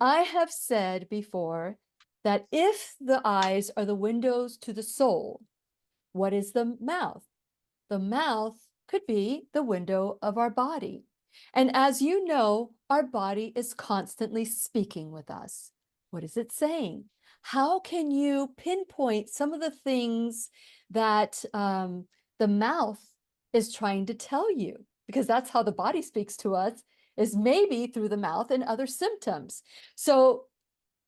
I have said before that if the eyes are the windows to the soul, what is the mouth? The mouth could be the window of our body. And as you know, our body is constantly speaking with us. What is it saying? How can you pinpoint some of the things that the mouth is trying to tell you? Because that's how the body speaks to us, is maybe through the mouth and other symptoms. So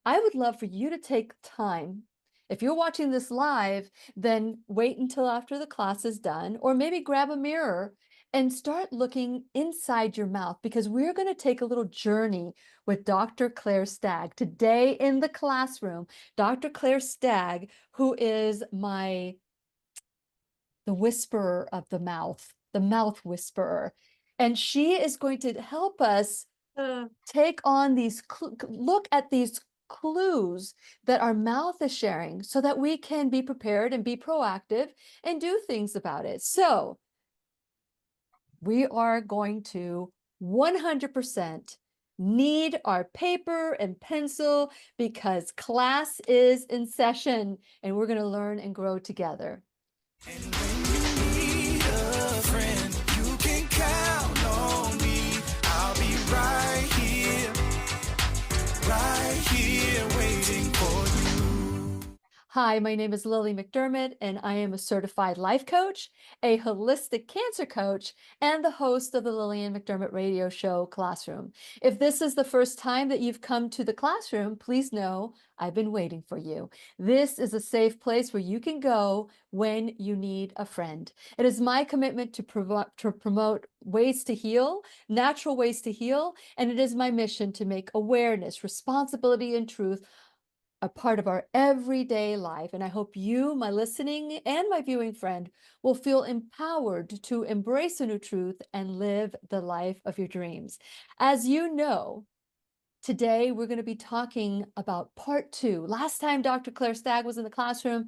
I would love for you to take time. If you're watching this live, then wait until after the class is done, or maybe grab a mirror and start looking inside your mouth, because we're going to take a little journey with Dr. Claire Stagg today in the classroom. Dr. Claire Stagg, who is the whisperer of the mouth whisperer. And she is going to help us take on these, look at these clues that our mouth is sharing so that we can be prepared and be proactive and do things about it. So we are going to 100% need our paper and pencil because class is in session and we're going to learn and grow together. And when you need a friend, you can count on me. I'll be right here waiting for you. Hi, my name is Lillian McDermott, and I am a certified life coach, a holistic cancer coach, and the host of the Lillian McDermott radio show Classroom. If this is the first time that you've come to the classroom, please know I've been waiting for you. This is a safe place where you can go when you need a friend. It is my commitment to promote ways to heal, natural ways to heal, and it is my mission to make awareness, responsibility, and truth a part of our everyday life. And I hope you, my listening and my viewing friend, will feel empowered to embrace a new truth and live the life of your dreams. As you know, today we're going to be talking about part 2. Last time Dr. Claire Stagg was in the classroom,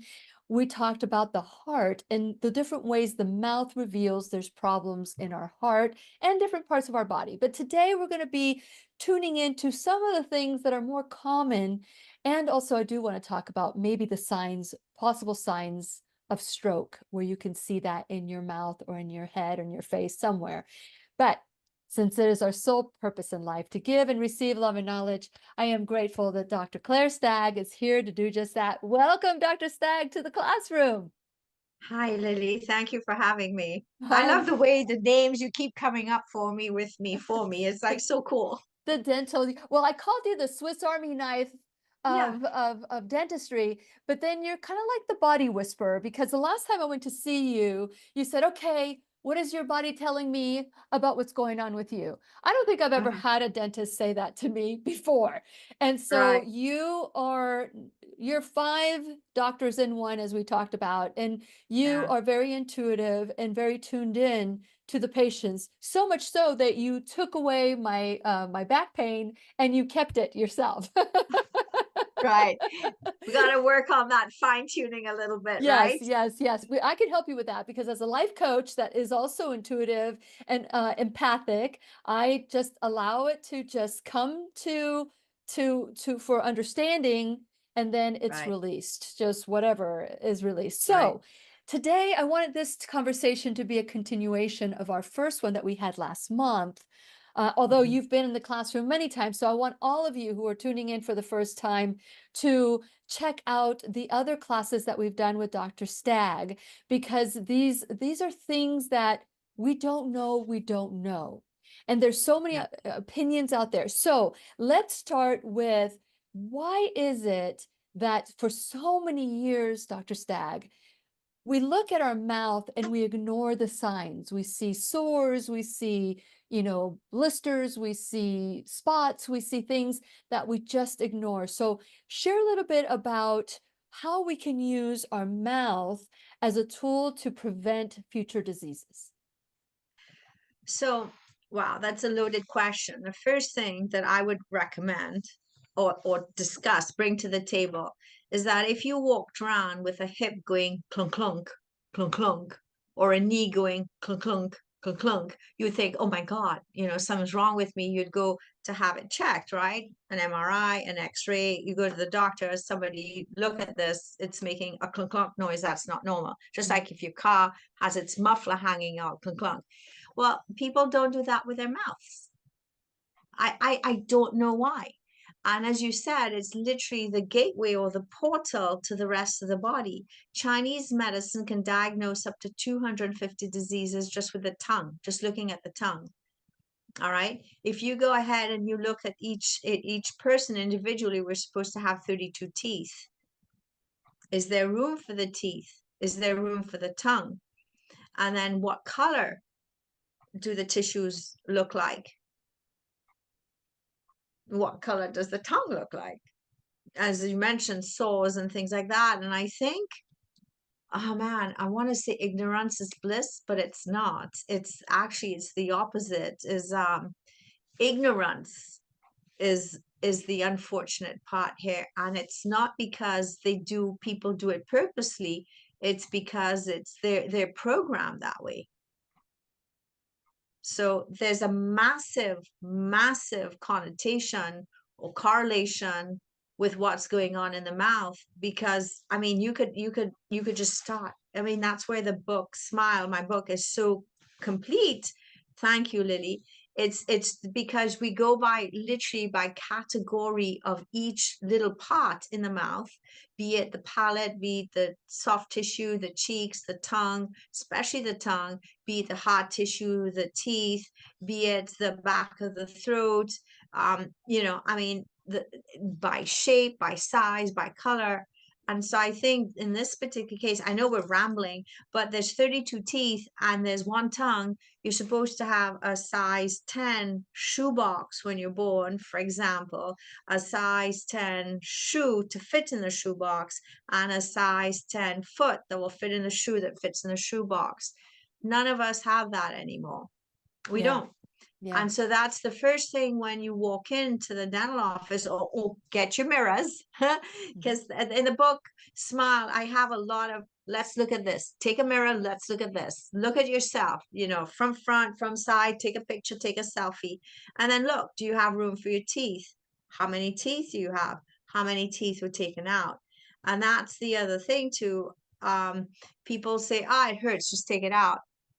we talked about the heart and the different ways the mouth reveals there's problems in our heart and different parts of our body. But today we're going to be tuning into some of the things that are more common. And also I do want to talk about maybe the signs, possible signs of stroke, where you can see that in your mouth or in your head or in your face somewhere. But since it is our sole purpose in life to give and receive love and knowledge, I am grateful that Dr. Claire Stagg is here to do just that. Welcome, Dr. Stagg, to the classroom. Hi, Lily. Thank you for having me. I Hi, love the way the names you keep coming up for me, with me, for me. It's like so cool. the dental. Well, I called you the Swiss Army knife Yeah. of dentistry, but then you're kind of like the body whisperer, because the last time I went to see you, you said, okay, what is your body telling me about what's going on with you? I don't think I've ever Uh, had a dentist say that to me before. And so right, you're 5 doctors in one, as we talked about, and you yeah. are very intuitive and very tuned in to the patients, so much so that you took away my back pain and you kept it yourself. Right. We got to work on that fine tuning a little bit, Yes, right? yes, yes. I can help you with that, because as a life coach that is also intuitive and empathic, I just allow it to just come to for understanding, and then it's Right, released, just whatever is released. right. So today I wanted this conversation to be a continuation of our first one that we had last month. Although Mhm. you've been in the classroom many times, so I want all of you who are tuning in for the first time to check out the other classes that we've done with Dr. Stagg, because these are things that we don't know. And there's so many Yeah. opinions out there. So let's start with, why is it that for so many years, Dr. Stagg, we look at our mouth and we ignore the signs? We see sores, we see, blisters, we see spots, we see things that we just ignore. So share a little bit about how we can use our mouth as a tool to prevent future diseases. So, wow, that's a loaded question. The first thing that I would recommend or discuss, bring to the table, is that if you walked around with a hip going clunk, clunk, clunk, clunk, or a knee going clunk, clunk, clunk, you would think, oh my God, you know, something's wrong with me. You'd go to have it checked, right? An MRI, an X-ray, you go to the doctor, somebody look at this, it's making a clunk clunk noise. That's not normal. Just like if your car has its muffler hanging out, clunk clunk. Well, people don't do that with their mouths. I don't know why. And as you said, it's literally the gateway or the portal to the rest of the body. Chinese medicine can diagnose up to 250 diseases just with the tongue, just looking at the tongue. All right. If you go ahead and you look at each person individually, we're supposed to have 32 teeth. Is there room for the teeth? Is there room for the tongue? And then what color do the tissues look like? What color does the tongue look like? As you mentioned, sores and things like that. And I think, oh man, I want to say ignorance is bliss, but it's not. It's actually, it's the opposite. Is ignorance is the unfortunate part here. And it's not because people do it purposely. It's because they're programmed that way. So there's a massive, massive connotation or correlation with what's going on in the mouth, because I mean, you could just start. I mean, that's where the book Smile, my book, is so complete. Thank you, Lily. It's because we go by literally by category of each little part in the mouth, be it the palate, be it the soft tissue, the cheeks, the tongue, especially the tongue, be it the hard tissue, the teeth, be it the back of the throat. You know, I mean, by shape, by size, by color. And so I think in this particular case, I know we're rambling, but there's 32 teeth and there's one tongue. You're supposed to have a size 10 shoebox when you're born, for example, a size 10 shoe to fit in the shoebox, and a size 10 foot that will fit in the shoe that fits in the shoebox. None of us have that anymore. We don't. Yeah. And so that's the first thing when you walk into the dental office, or get your mirrors, because in the book Smile, I have a lot of, let's look at this, take a mirror, let's look at this, look at yourself, you know, from front, from side, take a picture, take a selfie, and then look, do you have room for your teeth? How many teeth do you have? How many teeth were taken out? And that's the other thing too. People say, oh, it hurts, just take it out.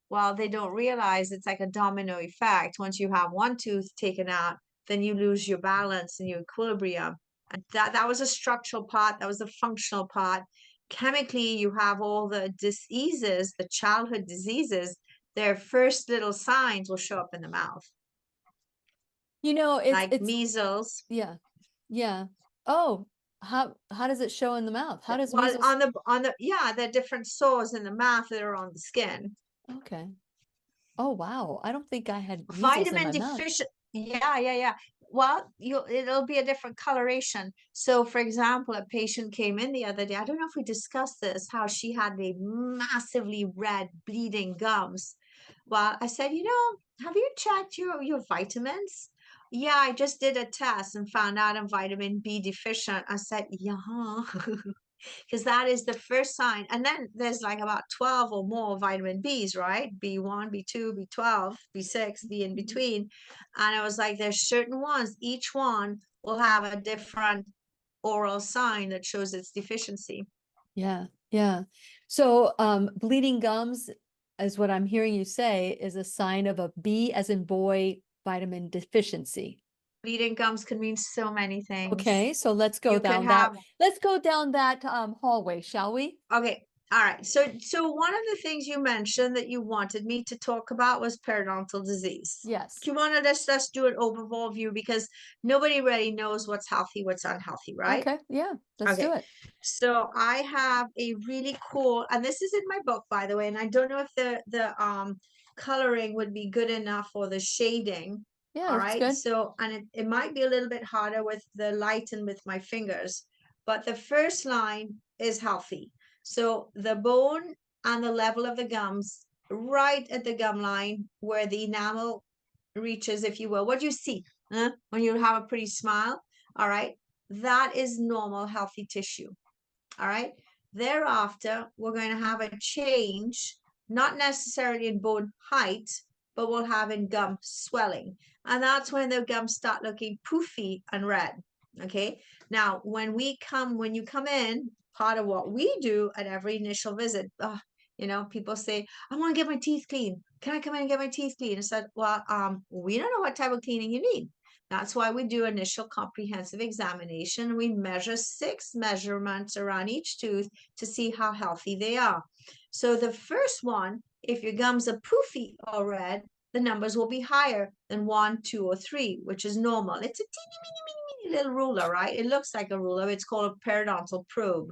Well, they don't realize it's like a domino effect. Once you have one tooth taken out, then you lose your balance and your equilibrium. And that was a structural part. That was a functional part. Chemically, you have all the diseases, the childhood diseases. Their first little signs will show up in the mouth. You know, like it's measles. yeah. Oh, how does it show in the mouth? How does Well, measles? on the yeah, there are different sores in the mouth that are on the skin. Okay. Oh, wow. I don't think I had measles in Vitamin my mouth. deficient. Yeah. Well, it'll be a different coloration. So, for example, a patient came in the other day. I don't know if we discussed this, how she had a massively red bleeding gums. Well, I said, you know, have you checked your vitamins? Yeah, I just did a test and found out I'm vitamin B deficient. I said, yeah. Because that is the first sign. And then there's like about 12 or more vitamin Bs, right? B1, B2, B12, B6, B in between. And I was like, there's certain ones, each one will have a different oral sign that shows its deficiency. Yeah. So, bleeding gums, is what I'm hearing you say, is a sign of a B as in boy vitamin deficiency. Bleeding gums can mean so many things. Okay, so let's go You could down have- that. Let's go down that hallway, shall we? Okay. All right. So one of the things you mentioned that you wanted me to talk about was periodontal disease. Yes. Do you want to let's do an overall view, because nobody really knows what's healthy, what's unhealthy, right? Okay, yeah, let's do it. So I have a really cool, and this is in my book, by the way, and I don't know if the coloring would be good enough or the shading. Yeah, All that's right. good. So, and it might be a little bit harder with the light and with my fingers, but the first line is healthy. So the bone and the level of the gums, right at the gum line where the enamel reaches, if you will. What do you see when you have a pretty smile? All right. That is normal, healthy tissue. All right. Thereafter, we're going to have a change, not necessarily in bone height, but we'll have in gum swelling. And that's when the gums start looking poofy and red. Okay. Now, when you come in, part of what we do at every initial visit, people say, I want to get my teeth clean. Can I come in and get my teeth clean? I said, well, we don't know what type of cleaning you need. That's why we do initial comprehensive examination. We measure 6 measurements around each tooth to see how healthy they are. So the first one, if your gums are poofy or red, the numbers will be higher than 1, 2, or 3, which is normal. It's a teeny, little ruler, right? It looks like a ruler. It's called a periodontal probe.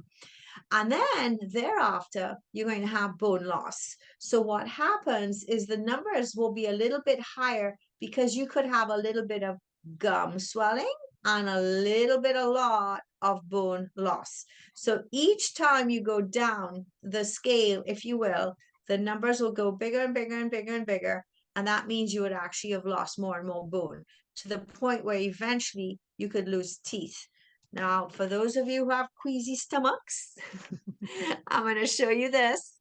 And then thereafter, you're going to have bone loss. So what happens is the numbers will be a little bit higher because you could have a little bit of gum swelling and a lot of bone loss. So each time you go down the scale, if you will, the numbers will go bigger and bigger and bigger and bigger. And that means you would actually have lost more and more bone to the point where eventually you could lose teeth. Now, for those of you who have queasy stomachs, I'm going to show you this.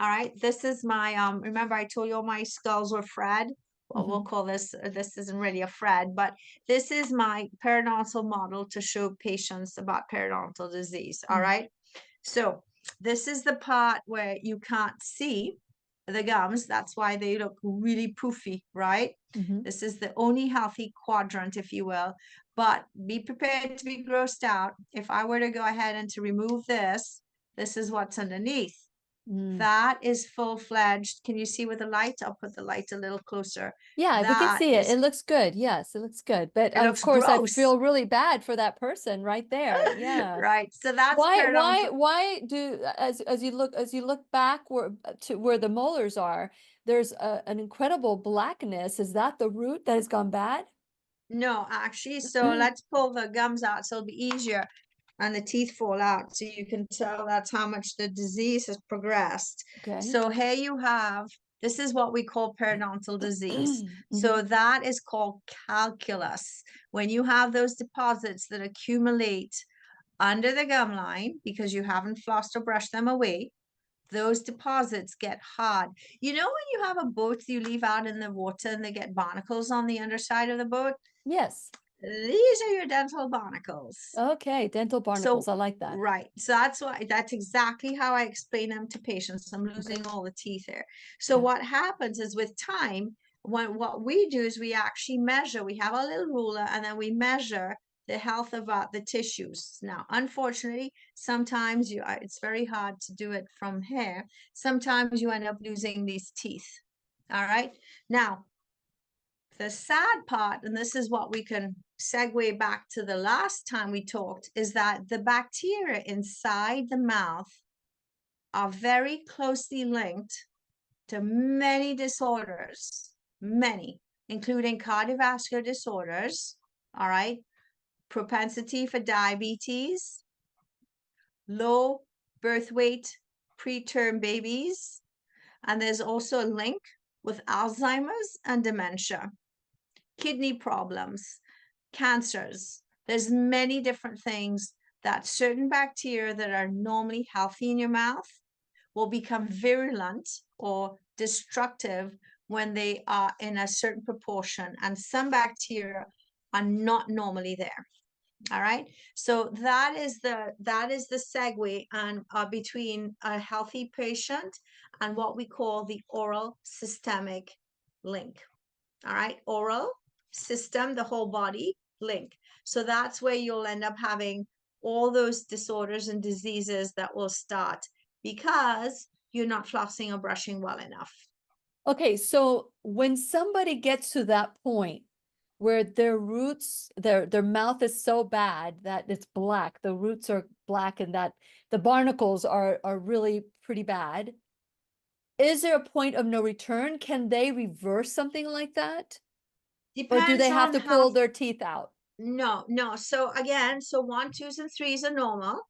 All right. This is my, remember I told you all my skulls were Fred? Well, we'll call this isn't really a Fred, but this is my periodontal model to show patients about periodontal disease. All right. So this is the part where you can't see the gums. That's why they look really poofy, right? This is the only healthy quadrant, if you will. But be prepared to be grossed out. If I were to go ahead and to remove this, this is what's underneath. That is full-fledged. Can you see with the light? I'll put the light a little closer. Yeah, we can see it. It looks good. Yes, it looks good. But It of looks course, I gross. feel really bad for that person right there. Yeah. Right. So that's why do as you look back to where the molars are, there's an incredible blackness. Is that the root that has gone bad? No, actually. So let's pull the gums out so it'll be easier and the teeth fall out. So you can tell that's how much the disease has progressed. Okay. So here you have, this is what we call periodontal disease. So that is called calculus. When you have those deposits that accumulate under the gum line because you haven't flossed or brushed them away, those deposits get hard. You know, when you have a boat you leave out in the water and they get barnacles on the underside of the boat? Yes. These are your dental barnacles. Okay, dental barnacles. I like that. Right. So that's exactly how I explain them to patients. I'm losing all the teeth there. So what happens is with time, what we do is we actually measure. We have a little ruler and then we measure the health of the tissues. Now, unfortunately, sometimes it's very hard to do it from here. Sometimes you end up losing these teeth. All right. Now, the sad part, and this is what we can segue back to the last time we talked, is that the bacteria inside the mouth are very closely linked to many disorders, many, including cardiovascular disorders, all right, propensity for diabetes, low birth weight, preterm babies, and there's also a link with Alzheimer's and dementia, kidney problems, cancers. There's many different things that certain bacteria that are normally healthy in your mouth will become virulent or destructive when they are in a certain proportion, and some bacteria are not normally there. All right, so that is the segue and between a healthy patient and what we call the oral systemic link. All right, oral system, the whole body link. So that's where you'll end up having all those disorders and diseases that will start because you're not flossing or brushing well enough. Okay, so when somebody gets to that point where their roots, their mouth is so bad that it's black, the roots are black and that the barnacles are really pretty bad, is there a point of no return? Can they reverse something like that? Or do they have to pull their teeth out? No. So again, so 1, 2s, and 3s are normal.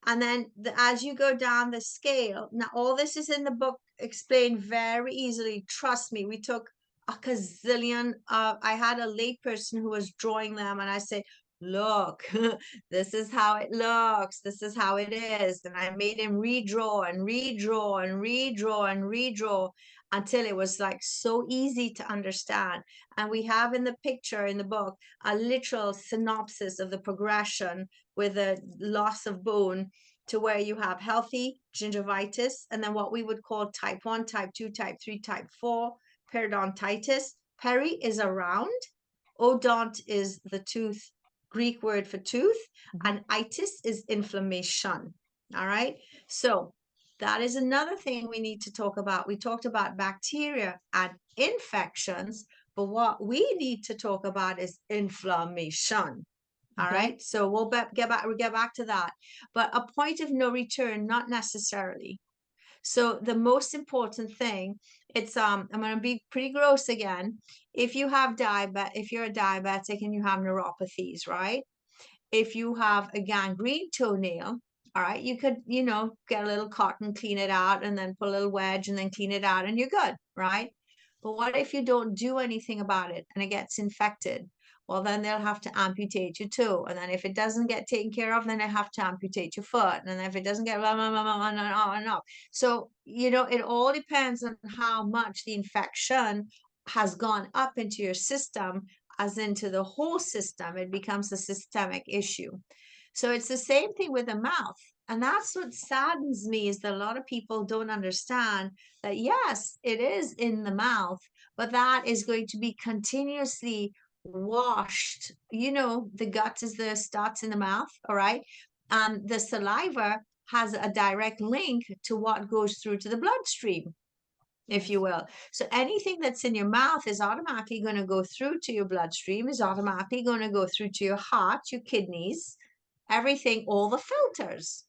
And then as you go down the scale, now all this is in the book explained very easily. Trust me, we took a gazillion. I had a lay person who was drawing them and I said, look, this is how it looks. This is how it is. And I made him redraw and redraw and redraw and redraw. until it was like so easy to understand. And we have in the picture in the book a literal synopsis of the progression with a loss of bone to where you have healthy gingivitis, and then what we would call type 1, type 2, type 3, type 4 periodontitis. Peri is around, odont is the tooth, Greek word for tooth, and itis is inflammation. All right, so that is another thing we need to talk about. We talked about bacteria and infections, but what we need to talk about is inflammation. All Okay. right, so we'll get back to that, but a point of no return, not necessarily. So the most important thing, it's I'm going to be pretty gross again. If you have if you're a diabetic and you have neuropathies, right? If you have a gangrene toenail, all right, you could, get a little cotton, clean it out, and then put a little wedge and then clean it out, and you're good, right? But what if you don't do anything about it and it gets infected? Well, then they'll have to amputate your toe. And then if it doesn't get taken care of, then they have to amputate your foot. And then if it doesn't get blah, blah, blah, blah, blah, blah, blah. So, it all depends on how much the infection has gone up into your system, as into the whole system. It becomes a systemic issue. So it's the same thing with the mouth. And that's what saddens me, is that a lot of people don't understand that, yes, it is in the mouth, but that is going to be continuously washed. The gut starts in the mouth, all right? The saliva has a direct link to what goes through to the bloodstream, if you will. So anything that's in your mouth is automatically going to go through to your bloodstream, is automatically going to go through to your heart, your kidneys, everything, all the filters.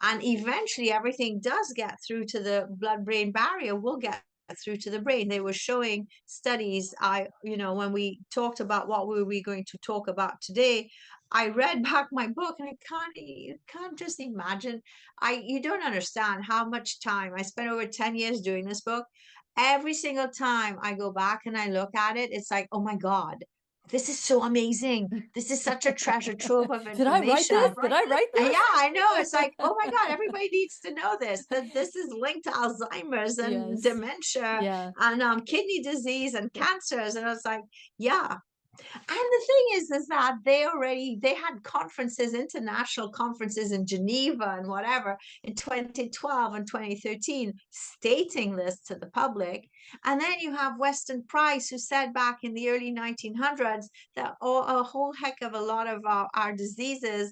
And eventually everything does get through to the blood-brain barrier, will get through to the brain. They were showing studies. When we talked about what were we going to talk about today, I read back my book, and you can't just imagine. You don't understand how much time I spent, over 10 years doing this book. Every single time I go back and I look at it, it's like, oh my God, this is so amazing. This is such a treasure trove of information. Did I write this? Did I write this? Yeah, I know. It's like, oh my God, everybody needs to know this, that this is linked to Alzheimer's and Yes. dementia Yeah. and kidney disease and cancers. And I was like, yeah. And the thing is that they had conferences, international conferences in Geneva and whatever in 2012 and 2013, stating this to the public. And then you have Weston Price, who said back in the early 1900s that a whole heck of a lot of our diseases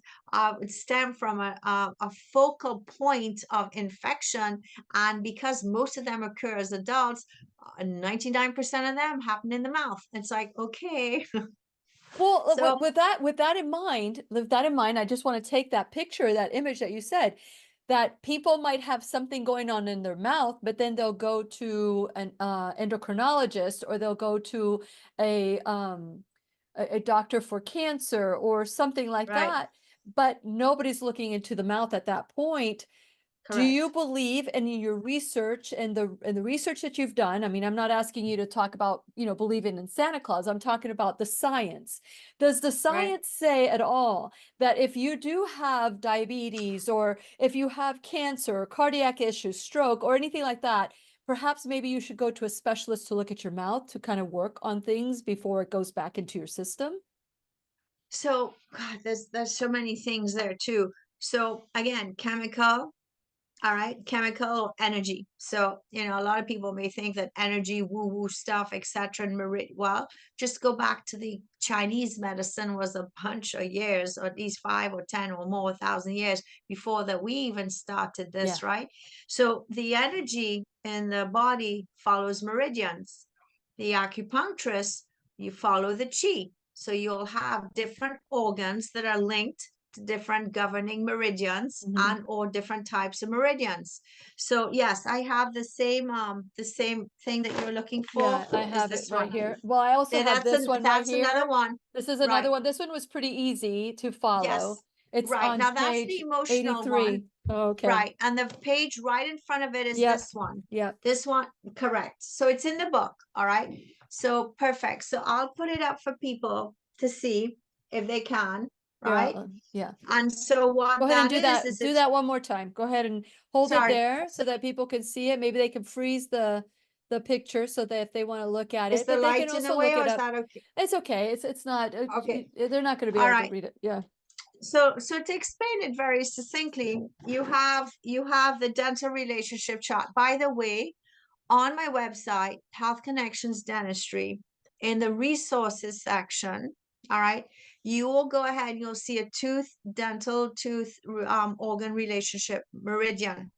would stem from a focal point of infection. And because most of them occur as adults, 99% of them happen in the mouth. It's like, okay. Well, So with that in mind, I just want to take that picture, that image that you said, that people might have something going on in their mouth, but then they'll go to an endocrinologist, or they'll go to a doctor for cancer or something like right, that, but nobody's looking into the mouth at that point. Do you correct. believe in your research and the research that you've done? I mean, I'm not asking you to talk about, believing in Santa Claus. I'm talking about the science. Does the Right. science say at all that if you do have diabetes, or if you have cancer, or cardiac issues, stroke, or anything like that, perhaps maybe you should go to a specialist to look at your mouth to kind of work on things before it goes back into your system? So God, there's so many things there too. So again, chemical, all right, chemical energy. So, a lot of people may think that energy, woo-woo stuff, etc. Well, just go back to the Chinese medicine, was a bunch of years, or at least 5 or 10 or more 1,000 years before that we even started Yeah. this, right? So the energy in the body follows meridians. The acupuncturist, you follow the chi. So you'll have different organs that are linked to different governing meridians and or different types of meridians. So yes, I have the same thing that you're looking for. Yeah, I Is have it this right one. here. Well, I also Yeah, have this one right that's another here. one. This is Right. another one. This one was pretty easy to follow. Yes. It's Right. on Now that's the page emotional 83. one. Okay. Right. And the page right in front of it is Yep. this one. Yep. This one, correct. So it's in the book. All right. So perfect. So I'll put it up for people to see if they can. Here, Right. yeah. And so what Go ahead and that do that. is Do it's that one more time. Go ahead and hold it sorry. there so that people can see it. Maybe they can freeze the the picture so that if they want to look at Is it, the but they can light in the also way, look or it is up. that okay? It's okay. It's not, Okay. they're not going to be All able to right. read it. Yeah. So to explain it very succinctly, you have the dental relationship chart. By the way, on my website, Health Connections Dentistry, in the resources section, all right, you will go ahead and you'll see a dental tooth organ relationship meridian.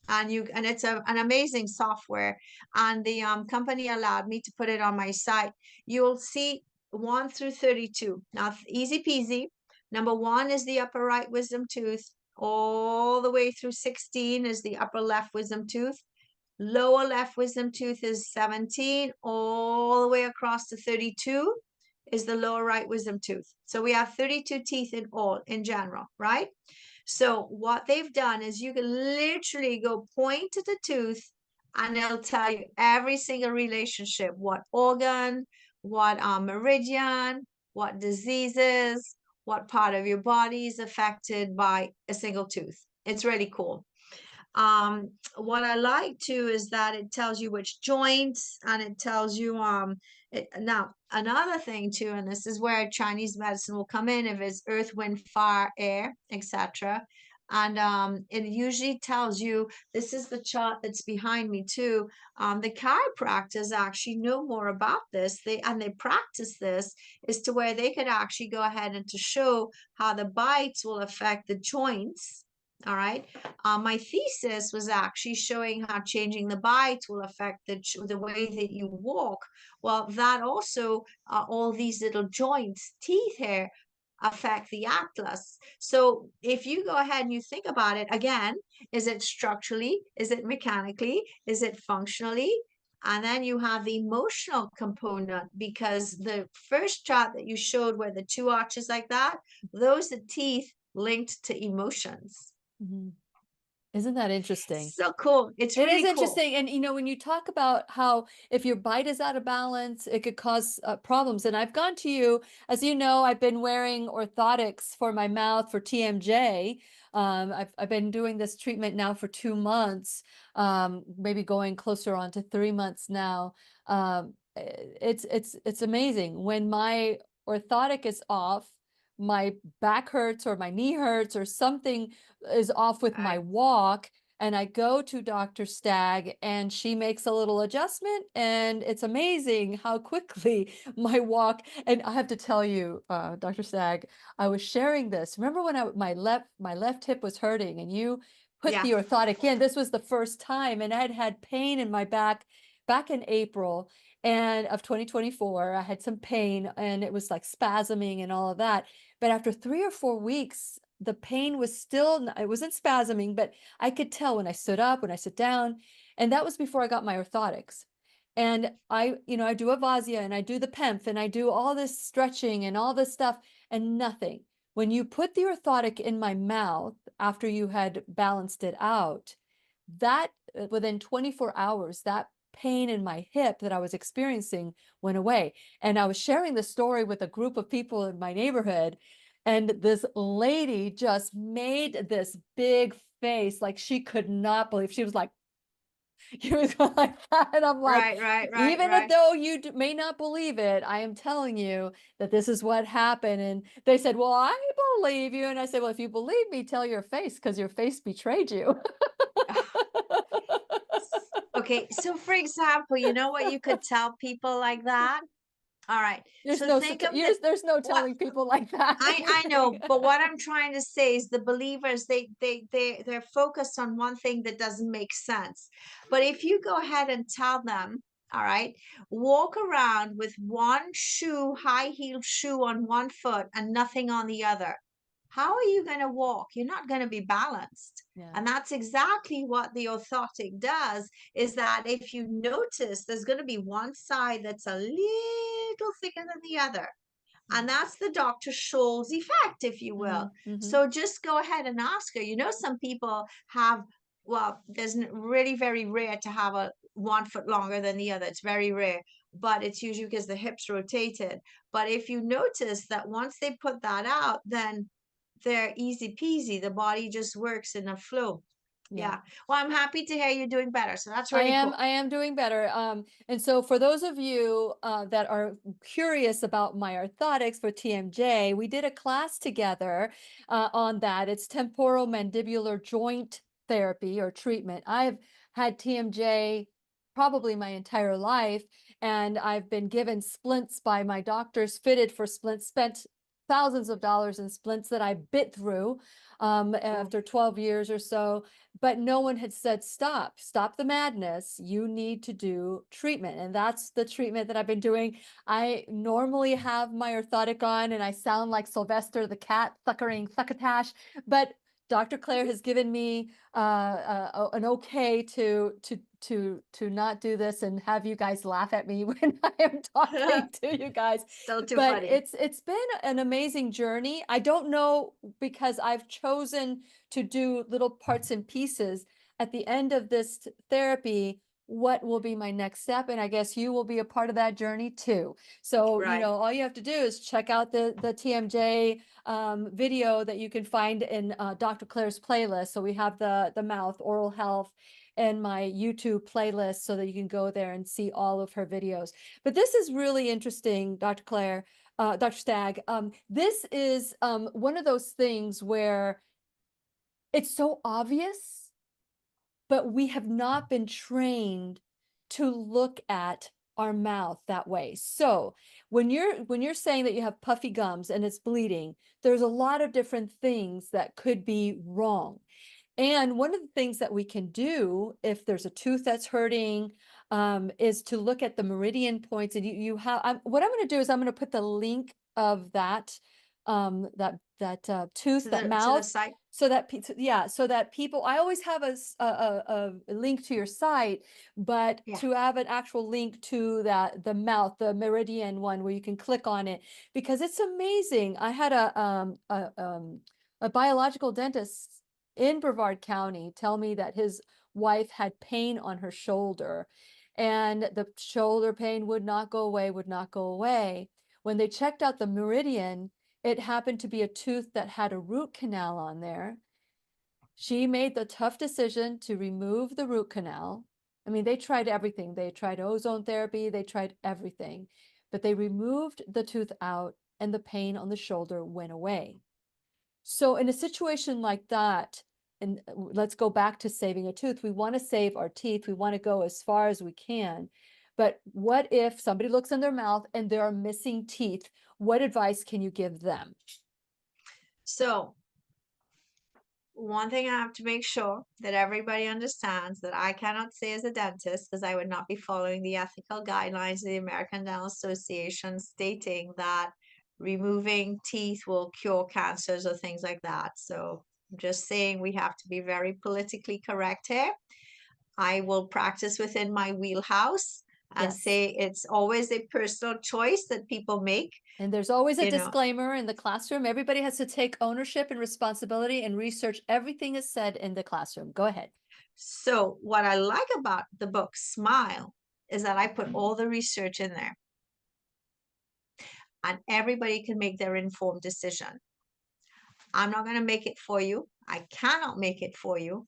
And it's an amazing software, and the company allowed me to put it on my site. You'll see 1 through 32. Now, easy peasy. Number 1 is the upper right wisdom tooth, all the way through 16 is the upper left wisdom tooth. Lower left wisdom tooth is 17, all the way across to 32 is the lower right wisdom tooth. So we have 32 teeth in general, right? So what they've done is you can literally go point to the tooth and it'll tell you every single relationship, what organ, what meridian, what diseases, what part of your body is affected by a single tooth. It's really cool. What I like too is that it tells you which joints, and it tells you now another thing too, and this is where Chinese medicine will come in, if it's earth, wind, fire, air, etc. And it usually tells you, this is the chart that's behind me too. The chiropractors actually know more about this. They practice this, is to where they could actually go ahead and to show how the bites will affect the joints. All right. My thesis was actually showing how changing the bites will affect the way that you walk. Well, that also, all these little joints, teeth here, affect the atlas. So if you go ahead and you think about it again, is it structurally? Is it mechanically? Is it functionally? And then you have the emotional component, because the first chart that you showed where the 2 arches like that, those are teeth linked to emotions. Mhm. Isn't that interesting? So cool. It's It is really cool. interesting. And, when you talk about how if your bite is out of balance, it could cause problems. And I've gone to you, as you know, I've been wearing orthotics for my mouth for TMJ. I've been doing this treatment now for 2 months, maybe going closer on to 3 months now. It's amazing. When my orthotic is off, my back hurts or my knee hurts or something is off with my walk, and I go to Dr. Stagg and she makes a little adjustment, and it's amazing how quickly my walk. And I have to tell you, Dr. Stagg, I was sharing this. Remember when my left hip was hurting and you put the orthotic in? This was the first time, and I had had pain in my back in April of 2024. I had some pain and it was like spasming and all of that. But after 3 or 4 weeks, the pain was still, it wasn't spasming, but I could tell when I stood up, when I sit down, and that was before I got my orthotics. And I do Avasia and I do the PEMF and I do all this stretching and all this stuff, and nothing. When you put the orthotic in my mouth after you had balanced it out, that within 24 hours, that pain in my hip that I was experiencing went away. And I was sharing the story with a group of people in my neighborhood, and this lady just made this big face, like she could not believe. She was like, you was going like that. And I'm like, even though you may not believe it, I am telling you that this is what happened. And they said, well, I believe you. And I said, well, if you believe me, tell your face, because your face betrayed you. Okay, so for example, you know what you could tell people like that? All right. There's So no think of there's no telling people like that. I know, but what I'm trying to say is the believers, they're focused on one thing that doesn't make sense. But if you go ahead and tell them, all right, walk around with one shoe, high heel shoe on one foot and nothing on the other, how are you going to walk? You're not going to be balanced. Yeah. And that's exactly what the orthotic does, is that if you notice, there's going to be one side that's a little thicker than the other. And that's the Dr. Scholl's effect, if you will. So just go ahead and ask her. You know, some people have, well, there's really very rare to have a 1 foot longer than the other. It's very rare, but it's usually because the hips rotated. But if you notice that once they put that out, then they're easy peasy. The body just works in a flow. Yeah. Well, I'm happy to hear you're doing better. So that's really cool. I am doing better. And so for those of you that are curious about my orthotics for TMJ, we did a class together on that. It's temporomandibular joint therapy or treatment. I've had TMJ probably my entire life, and I've been given splints by my doctors, fitted for splints, spent thousands of dollars in splints that I bit through after 12 years or so, but no one had said, stop the madness. You need to do treatment. And that's the treatment that I've been doing. I normally have my orthotic on and I sound like Sylvester the cat suckering succotash, but Dr. Claire has given me an okay to not do this and have you guys laugh at me when I am talking to you guys. Still too But funny. it's been an amazing journey. I don't know, because I've chosen to do little parts and pieces at the end of this therapy, what will be my next step. And I guess you will be a part of that journey too. So, Right. all you have to do is check out the TMJ video that you can find in Dr. Claire's playlist. So we have the mouth, oral health, and my YouTube playlist so that you can go there and see all of her videos. But this is really interesting, Dr. Claire, Dr. Stagg. This is one of those things where it's so obvious, but we have not been trained to look at our mouth that way. So when you're saying that you have puffy gums and it's bleeding, there's a lot of different things that could be wrong. And one of the things that we can do if there's a tooth that's hurting is to look at the meridian points. And you have, what I'm going to do is I'm going to put the link of that tooth, To that the mouth, site. so that so that people, I always have a link to your site, but Yeah. to have an actual link to the mouth, the meridian one, where you can click on it, because it's amazing. I had a biological dentist in Brevard County tell me that his wife had pain on her shoulder, and the shoulder pain would not go away, would not go away. When they checked out the meridian, it happened to be a tooth that had a root canal on there. She made the tough decision to remove the root canal. I mean, they tried everything. They tried ozone therapy, they tried everything, but they removed the tooth out and the pain on the shoulder went away. So in a situation like that, and let's go back to saving a tooth. We want to save our teeth. We want to go as far as we can. But what if somebody looks in their mouth and there are missing teeth? What advice can you give them? So one thing I have to make sure that everybody understands that I cannot say as a dentist, because I would not be following the ethical guidelines of the American Dental Association stating that removing teeth will cure cancers or things like that. So I'm just saying we have to be very politically correct here. I will practice within my wheelhouse and Yes. say it's always a personal choice that people make. And there's always a You know. disclaimer in the classroom. Everybody has to take ownership and responsibility and research everything is said in the classroom. Go ahead. So what I like about the book Smile is that I put all the research in there and everybody can make their informed decision. I'm not going to make it for you. I cannot make it for you,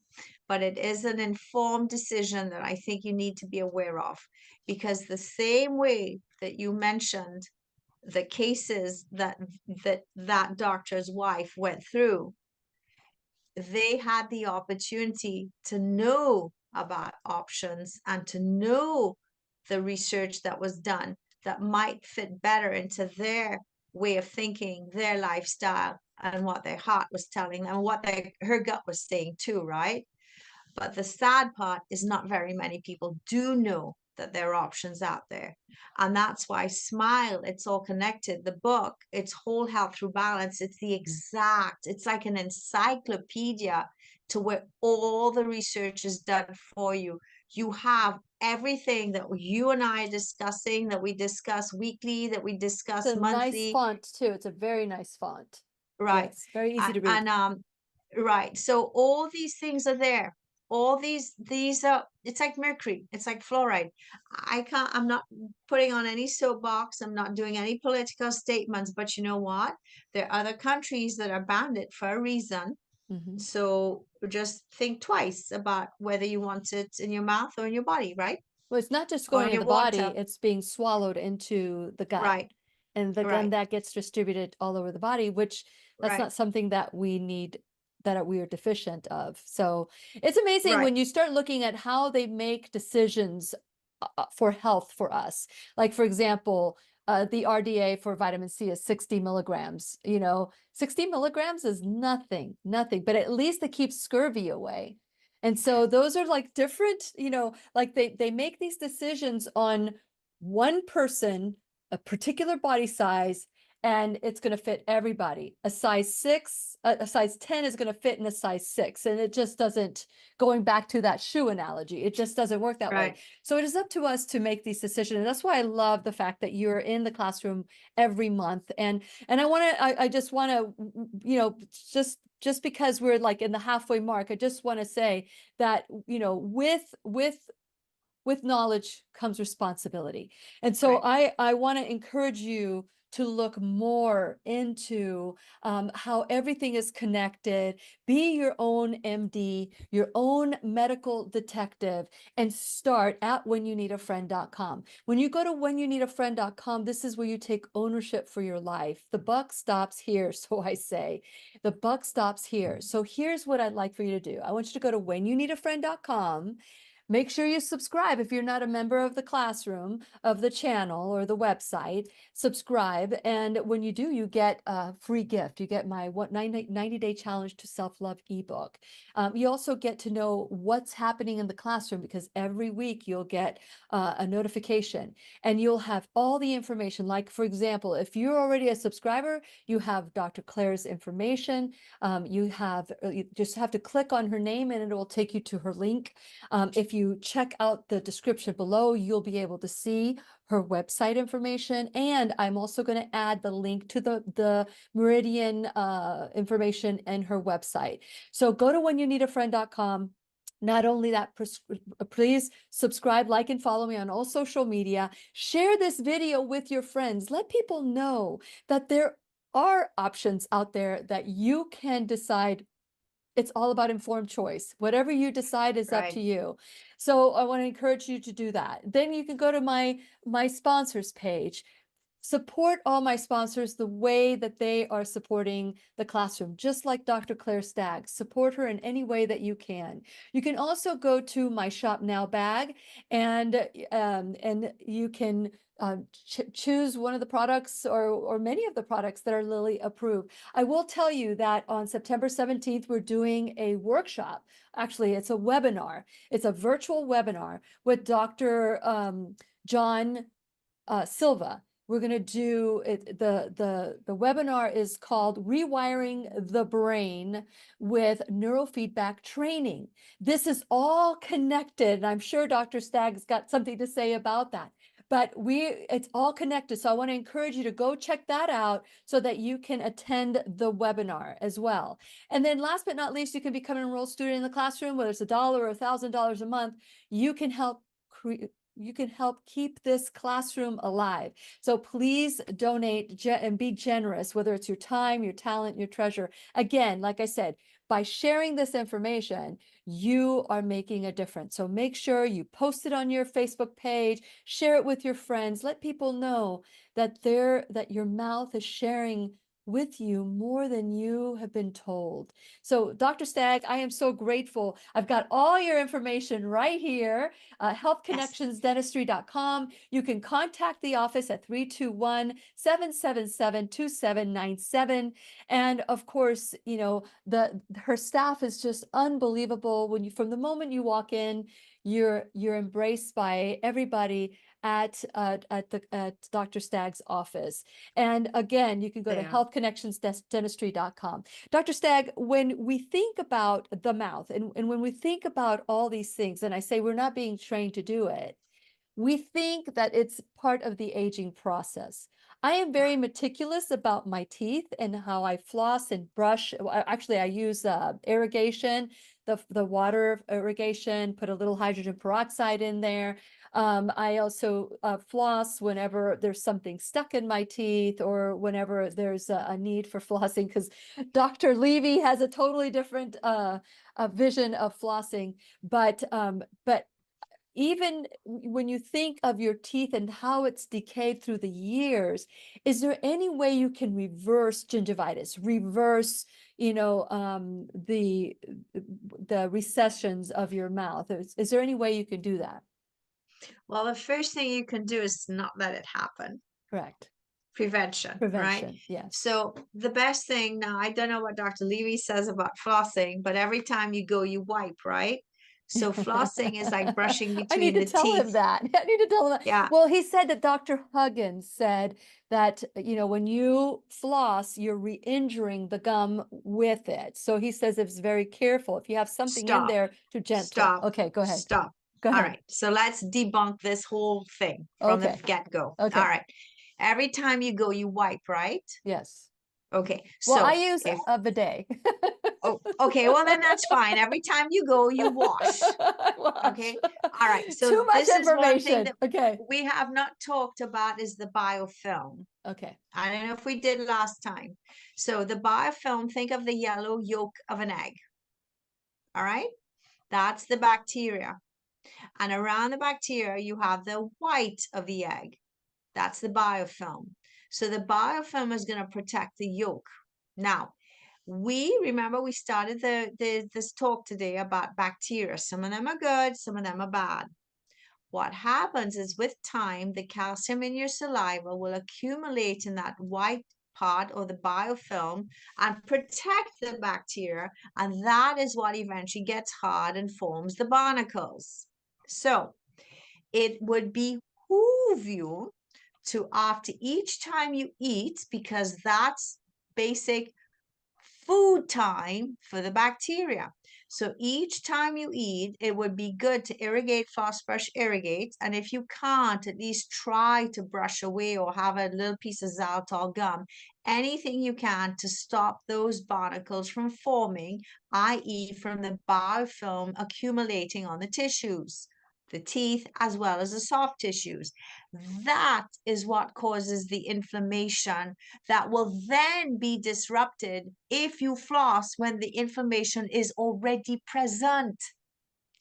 but it is an informed decision that I think you need to be aware of, because the same way that you mentioned the cases that doctor's wife went through, they had the opportunity to know about options and to know the research that was done that might fit better into their way of thinking, their lifestyle, and what their heart was telling them, what her gut was saying too, right? But the sad part is not very many people do know that there are options out there. And that's why Smile, it's all connected. The book, it's Whole Health Through Balance. It's like an encyclopedia to where all the research is done for you. You have everything that you and I are discussing, that we discuss weekly, that we discuss It's a nice monthly. font too. It's a very nice font. Right. Yes, very easy to read. Right. So all these things are there. All these are, it's like mercury, it's like fluoride. I'm not putting on any soapbox, I'm not doing any political statements, but you know what? There are other countries that are banned it for a reason. Mhm. So just think twice about whether you want it in your mouth or in your body, right? Well, it's not just Or going in in your the body, water. it's being swallowed into the gut. Right, And then right, that gets distributed all over the body, which that's right, not something that we need, that we are deficient of. So it's amazing right, when you start looking at how they make decisions for health for us. Like, for example, the RDA for vitamin C is 60 milligrams. 60 milligrams is nothing, nothing, but at least it keeps scurvy away. And so those are like different, like they make these decisions on one person, a particular body size, and it's going to fit everybody. A size 6, a size 10 is going to fit in a size 6. And it just doesn't, going back to that shoe analogy, it just doesn't work that way. right. So it is up to us to make these decisions. And that's why I love the fact that you're in the classroom every month. And I just want to, just because we're like in the halfway mark, I just want to say that, with knowledge comes responsibility. And so Right, I want to encourage you to look more into how everything is connected. Be your own MD, your own medical detective, and start at whenyouneedafriend.com. When you go to whenyouneedafriend.com, this is where you take ownership for your life. The buck stops here, so I say. The buck stops here. So here's what I'd like for you to do. I want you to go to whenyouneedafriend.com. Make sure you subscribe if you're not a member of the classroom, of the channel or the website. Subscribe. And when you do, you get a free gift. You get my 90-day challenge to self-love ebook. You also get to know what's happening in the classroom, because every week you'll get a notification and you'll have all the information. Like, for example, if you're already a subscriber, you have Dr. Claire's information. You just have to click on her name and it will take you to her link. If you check out the description below, you'll be able to see her website information. And I'm also going to add the link to the Meridian information in her website. So go to whenyouneedafriend.com. Not only that, please subscribe, like, and follow me on all social media. Share this video with your friends. Let people know that there are options out there that you can decide. It's all about informed choice. Whatever you decide is up to right. you. So I want to encourage you to do that. Then you can go to my sponsors page. Support all my sponsors the way that they are supporting the classroom, just like Dr. Claire Stagg. Support her in any way that you can. You can also go to my Shop Now bag, and you can choose one of the products or many of the products that are Lilly approved. I will tell you that on September 17th, we're doing a workshop. Actually, it's a webinar. It's a virtual webinar with Dr. John Silva. We're going to do it. The webinar is called Rewiring the Brain with Neurofeedback Training. This is all connected, and I'm sure Dr. Stagg's got something to say about that. But it's all connected. So I want to encourage you to go check that out so that you can attend the webinar as well. And then last but not least, you can become an enrolled student in the classroom, whether it's $1 or $1,000 a month. You can help keep this classroom alive. So please donate and be generous, whether it's your time, your talent, your treasure. Again, like I said, by sharing this information, you are making a difference. So make sure you post it on your Facebook page, share it with your friends, let people know that your mouth is sharing with you more than you have been told. So Dr. Stagg, I am so grateful. I've got all your information right here. Yes. Healthconnectionsdentistry.com. You can contact the office at 321-777-2797. And of course, her staff is just unbelievable. From the moment you walk in, you're embraced by everybody at Dr. Stagg's office. And again, you can go to There. healthconnectionsdentistry.com. Dr. Stagg, when we think about the mouth and when we think about all these things, and I say we're not being trained to do it, we think that it's part of the aging process. I am very meticulous about my teeth and how I floss and brush. Actually, I use irrigation, the water irrigation, put a little hydrogen peroxide in there. I also floss whenever there's something stuck in my teeth or whenever there's a need for flossing, because Dr. Levy has a totally different vision of flossing. But even when you think of your teeth and how it's decayed through the years, is there any way you can reverse gingivitis, reverse, the recessions of your mouth? Is there any way you can do that? Well, the first thing you can do is not let it happen. Correct. Prevention, right? Prevention, yes. So the best thing now, I don't know what Dr. Levy says about flossing, but every time you go, you wipe, right? So flossing is like brushing I need between to the tell him teeth. that. I need to tell him that. Yeah. Well, he said that Dr. Huggins said that, when you floss, you're re-injuring the gum with it. So he says it's very careful. If you have something in Stop. there, too gentle. Stop. Okay, go ahead. Stop. Go All ahead. right. So let's debunk this whole thing from the Okay. get-go. Okay. All right. Every time you go, you wipe, right? Yes. Okay. Well, So I use if a bidet. oh, okay, well then that's fine. Every time you go, you wash. Okay. All right. So Too much this is one thing information. that Okay. we have not talked about is the biofilm. Okay. I don't know if we did last time. So the biofilm, think of the yellow yolk of an egg. All right. That's the bacteria. And around the bacteria, you have the white of the egg. That's the biofilm. So the biofilm is going to protect the yolk. Now, remember we started this talk today about bacteria. Some of them are good, some of them are bad. What happens is with time, the calcium in your saliva will accumulate in that white part or the biofilm and protect the bacteria. And that is what eventually gets hard and forms the barnacles. So it would behoove you to, after each time you eat, because that's basic food time for the bacteria. So each time you eat, it would be good to irrigate, floss, brush, irrigate. And if you can't, at least try to brush away or have a little piece of xylitol gum, anything you can to stop those barnacles from forming, i.e. from the biofilm accumulating on the tissues, the teeth, as well as the soft tissues. That is what causes the inflammation that will then be disrupted if you floss when the inflammation is already present.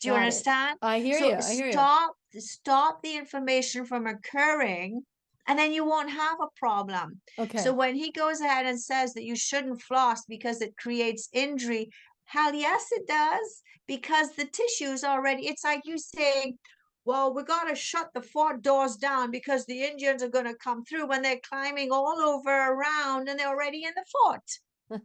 Do you Got it. understand? I hear So you. I hear you. stop the inflammation from occurring, and then you won't have a problem. Okay. So when he goes ahead and says that you shouldn't floss because it creates injury, hell yes, it does, because the tissue's already, it's like you saying, well, we got to shut the fort doors down because the Indians are going to come through when they're climbing all over around and they're already in the fort.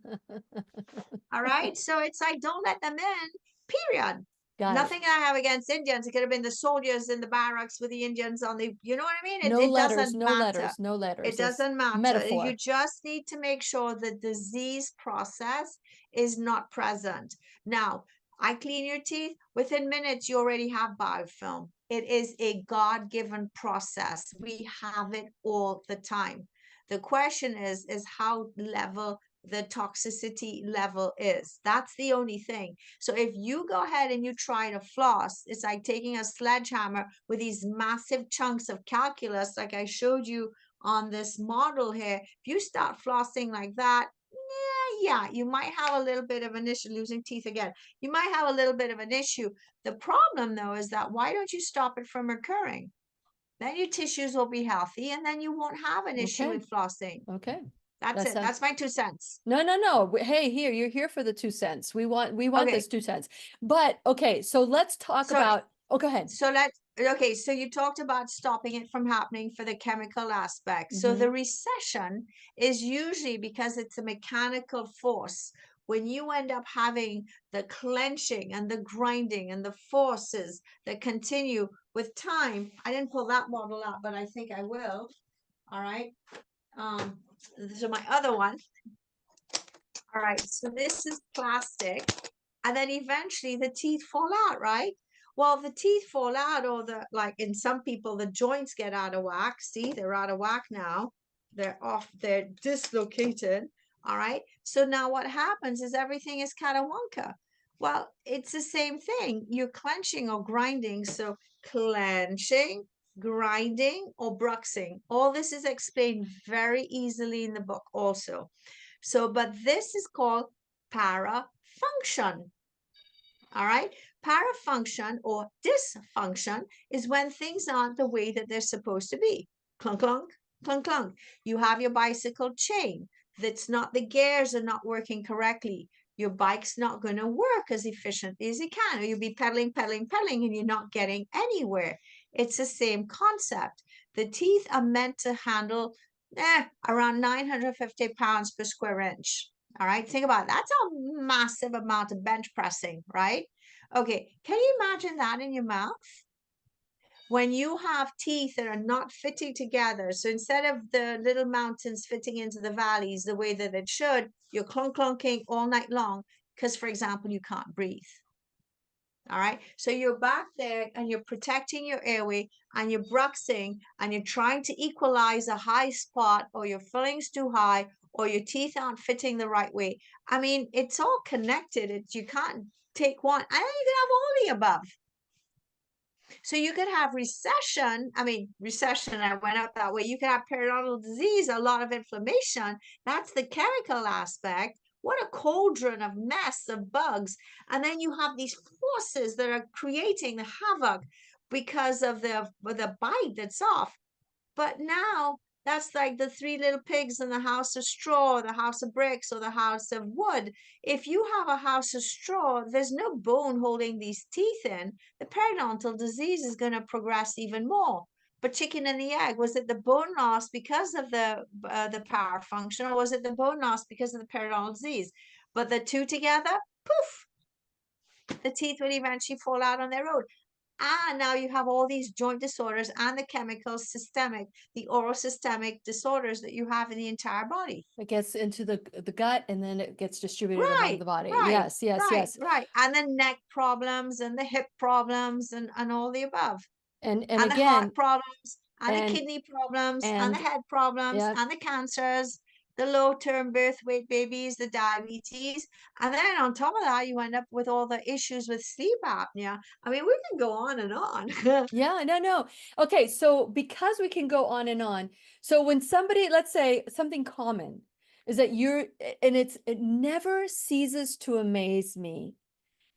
All right. So it's like, don't let them in, period. Nothing I have against Indians. It could have been the soldiers in the barracks with the Indians on the, you know what I mean? No It letters, doesn't no matter. letters, no letters. It doesn't matter. Metaphor. You just need to make sure the disease process is not present. Now, I clean your teeth. Within minutes, you already have biofilm. It is a God-given process. We have it all the time. The question is how level the toxicity level is. That's the only thing. So if you go ahead and you try to floss, it's like taking a sledgehammer with these massive chunks of calculus, like I showed you on this model here. If you start flossing like that, yeah, you might have a little bit of an issue losing teeth again. You might have a little bit of an issue. The problem though is that why don't you stop it from occurring? Then your tissues will be healthy and then you won't have an issue with flossing. Okay. That's it. That's my 2 cents. No. Hey, you're here for the 2 cents. We want Okay. this 2 cents. But okay, so let's talk about, go ahead. So so you talked about stopping it from happening for the chemical aspect. So the recession is usually because it's a mechanical force. When you end up having the clenching and the grinding and the forces that continue with time. I didn't pull that model out, but I think I will. All right. So my other one. All right, so this is plastic, and then eventually the teeth fall out, right? Well, the teeth fall out, or like in some people, the joints get out of whack. See, they're out of whack now. They're off, they're dislocated. All right. So now what happens is everything is kind of wonka. Well, it's the same thing. You're clenching or grinding. So clenching, grinding, or bruxing. All this is explained very easily in the book also. So, but this is called parafunction. All right. Parafunction or dysfunction is when things aren't the way that they're supposed to be. Clunk, clunk, clunk, clunk. You have your bicycle chain that's not, the gears are not working correctly. Your bike's not going to work as efficiently as it can, or you'll be pedaling, pedaling, pedaling, and you're not getting anywhere. It's the same concept. The teeth are meant to handle around 950 pounds per square inch. All right, think about it. That's a massive amount of bench pressing, right? Okay, can you imagine that in your mouth? When you have teeth that are not fitting together, so instead of the little mountains fitting into the valleys the way that it should, you're clunking all night long because, for example, you can't breathe. All right, so you're back there and you're protecting your airway and you're bruxing and you're trying to equalize a high spot, or your filling's too high, or your teeth aren't fitting the right way. I mean, it's all connected. You can't take one, and then you can have all the above. So you could have recession. I mean, recession, I went up that way. You could have periodontal disease, a lot of inflammation. That's the chemical aspect. What a cauldron of mess of bugs. And then you have these forces that are creating the havoc because of the bite that's off. But now that's like the three little pigs in the house of straw, the house of bricks, or the house of wood. If you have a house of straw, there's no bone holding these teeth in. The periodontal disease is going to progress even more. But chicken and the egg, was it the bone loss because of the parafunction, or was it the bone loss because of the periodontal disease? But the two together, poof, the teeth will eventually fall out on their own. And now you have all these joint disorders and the chemical systemic, the oral systemic disorders that you have in the entire body. It gets into the gut and then it gets distributed among Right, the body. right, Yes, yes, right, yes. right. And the neck problems and the hip problems and all the above. And And the heart again, problems and the and kidney problems and the and head problems yeah, and the cancers, the low-term birth weight babies, the diabetes. And then on top of that, you end up with all the issues with sleep apnea. I mean, we can go on and on. yeah, no. Okay, so because we can go on and on, so when somebody, let's say something common is that and it never ceases to amaze me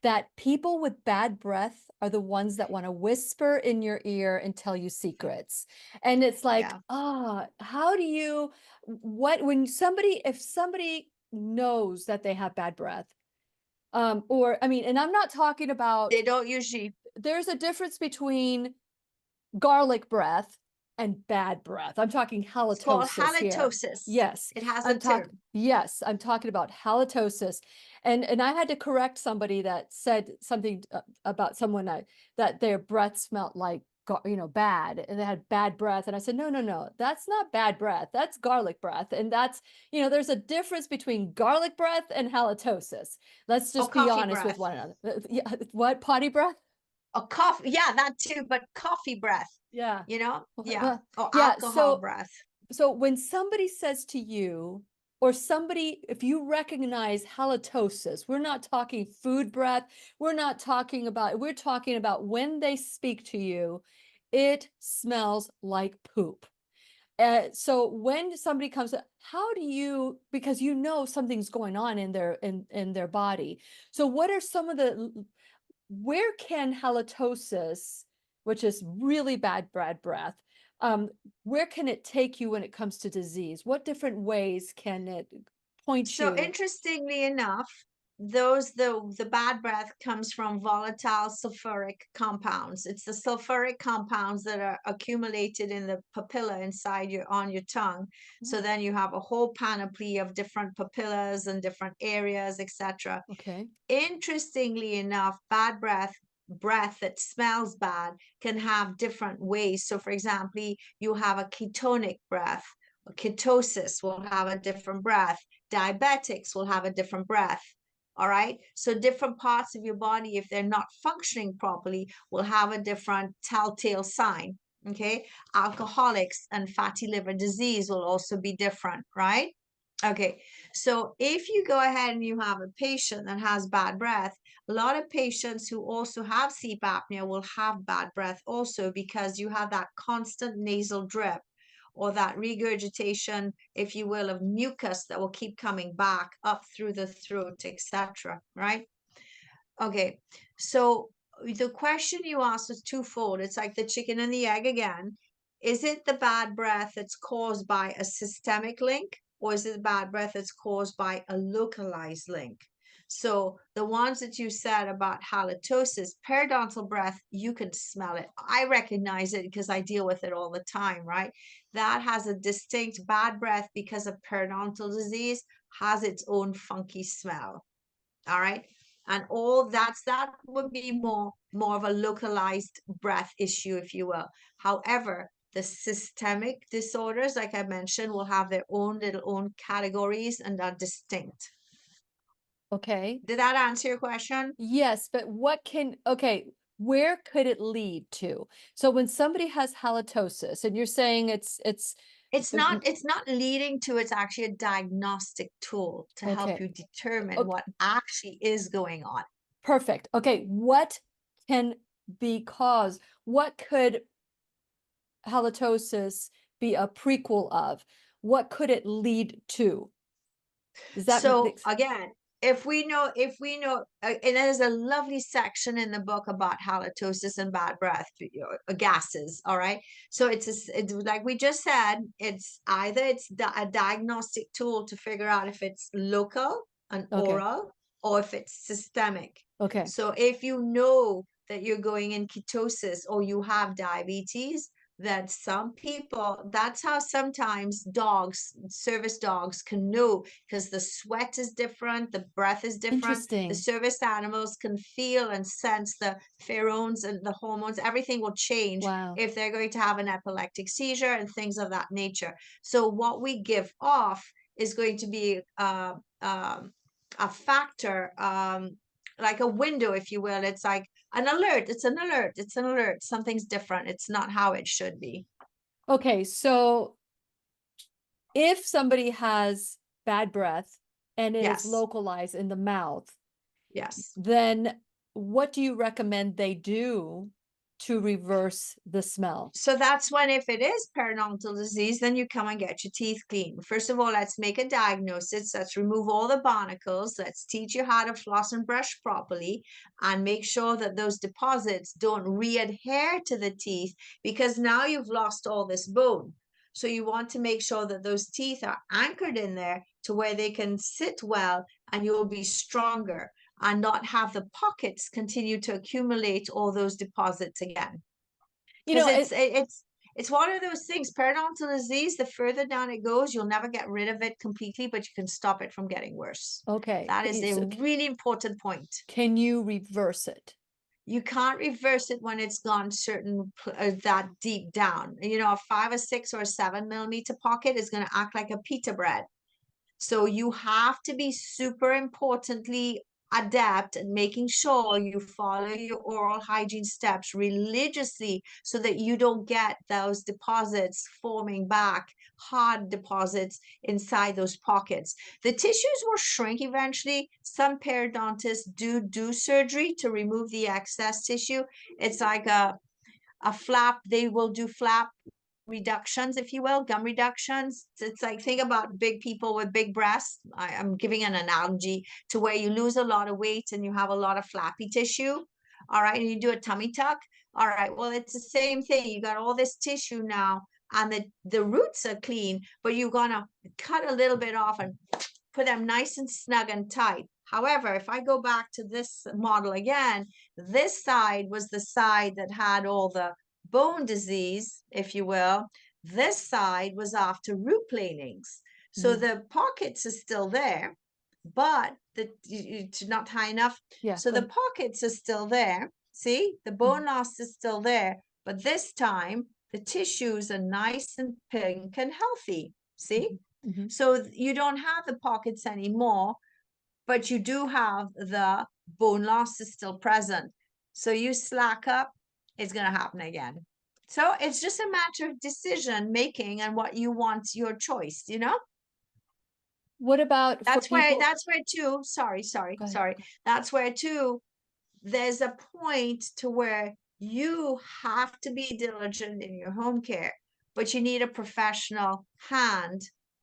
that people with bad breath are the ones that want to whisper in your ear and tell you secrets. And it's like, Yeah. how do you, if somebody knows that they have bad breath, or, I mean, and I'm not talking about, They don't usually. there's a difference between garlic breath and bad breath. I'm talking It's called halitosis here. halitosis. Yes. It has a term. Yes, I'm talking about halitosis. And I had to correct somebody that said something about someone that their breath smelled like bad, and they had bad breath. And I said, no, that's not bad breath. That's garlic breath. And that's, there's a difference between garlic breath and halitosis. Let's Or just be coffee honest with breath. one another. Yeah, what, potty breath? Or coffee. Yeah, that too, but coffee breath, Yeah. Yeah. Or Yeah. alcohol breath. So when somebody says to you, or somebody, if you recognize halitosis, we're not talking food breath. We're talking about when they speak to you, it smells like poop. So when somebody comes, how do you, because something's going on in their body. So what are some of where can halitosis, which is really bad breath, where can it take you when it comes to disease? What different ways can it point So you? interestingly enough, the bad breath comes from volatile sulfuric compounds. It's the sulfuric compounds that are accumulated in the papilla inside on your tongue. So then you have a whole panoply of different papillas and different areas, etc. Okay. Interestingly enough, bad breath that smells bad can have different ways. So for example, you have a ketonic breath. Ketosis will have a different breath. Diabetics will have a different breath. All right. So different parts of your body, if they're not functioning properly, will have a different telltale sign. Okay. Alcoholics and fatty liver disease will also be different, right? Okay, so if you go ahead and you have a patient that has bad breath, a lot of patients who also have sleep apnea will have bad breath also because you have that constant nasal drip or that regurgitation, if you will, of mucus that will keep coming back up through the throat, etc. Right? Okay, so the question you asked was twofold. It's like the chicken and the egg again. Is it the bad breath that's caused by a systemic link, or is it the bad breath that's caused by a localized link? So the ones that you said about halitosis, periodontal breath, you can smell it. I recognize it because I deal with it all the time, right? That has a distinct bad breath because of periodontal disease, has its own funky smell. All right. And all that would be more of a localized breath issue, if you will. However, the systemic disorders, like I mentioned, will have their own categories and are distinct. Okay. Did that answer your question? Yes, but okay, where could it lead to? So when somebody has halitosis and you're saying it's It's not leading to, it's actually a diagnostic tool to help okay. you determine Okay, what actually is going on. perfect. Okay, what can be caused? What could halitosis be a prequel of? What could it lead to? Does that So make again, if we know, and there's a lovely section in the book about halitosis and bad breath, gases. All right. So it's like we just said, it's either a diagnostic tool to figure out if it's local and okay, oral or if it's systemic. okay, So if you know that you're going in ketosis or you have diabetes, that some people, that's how sometimes dogs, service dogs, can know because the sweat is different, the breath is different. The interesting. service animals can feel and sense the pheromones and the hormones. Everything will change Wow. if they're going to have an epileptic seizure and things of that nature. So what we give off is going to be a factor, like a window, if you will. It's like an alert. It's an alert. It's an alert. Something's different. It's not how it should be. Okay, so if somebody has bad breath and it is Yes. localized in the mouth, Yes. then what do you recommend they do to reverse the smell? So that's when, if it is periodontal disease, then you come and get your teeth cleaned. First of all, let's make a diagnosis. Let's remove all the barnacles. Let's teach you how to floss and brush properly and make sure that those deposits don't re-adhere to the teeth because now you've lost all this bone. So you want to make sure that those teeth are anchored in there to where they can sit well and you'll be stronger and not have the pockets continue to accumulate all those deposits again. You Because know, it's one of those things. Periodontal disease, the further down it goes, you'll never get rid of it completely, but you can stop it from getting worse. okay. That is a really important point. Can you reverse it? You can't reverse it when it's gone that deep down. You know, a 5 or 6 or 7 millimeter pocket is going to act like a pita bread. So you have to be super importantly adept at making sure you follow your oral hygiene steps religiously so that you don't get those deposits forming back, hard deposits inside those pockets. The tissues will shrink eventually. Some periodontists do surgery to remove the excess tissue. It's like a flap. They will do flap reductions, if you will, gum reductions. It's like, think about big people with big breasts. I'm giving an analogy to where you lose a lot of weight and you have a lot of flappy tissue. All right. And you do a tummy tuck. All right. Well, it's the same thing. You got all this tissue now and the roots are clean, but you're going to cut a little bit off and put them nice and snug and tight. However, if I go back to this model again, this side was the side that had all the bone disease, if you will. This side was after root planings. So the pockets are still there, but it's not high enough. Yeah. So the pockets are still there. See, the bone loss is still there, but this time the tissues are nice and pink and healthy. See? Mhm. So you don't have the pockets anymore, but you do have the bone loss is still present. So you slack up, it's going to happen again. So it's just a matter of decision making and what you want, your choice, you know? What about for people? That's where too, sorry, Go ahead. sorry. That's where too, there's a point to where you have to be diligent in your home care, but you need a professional hand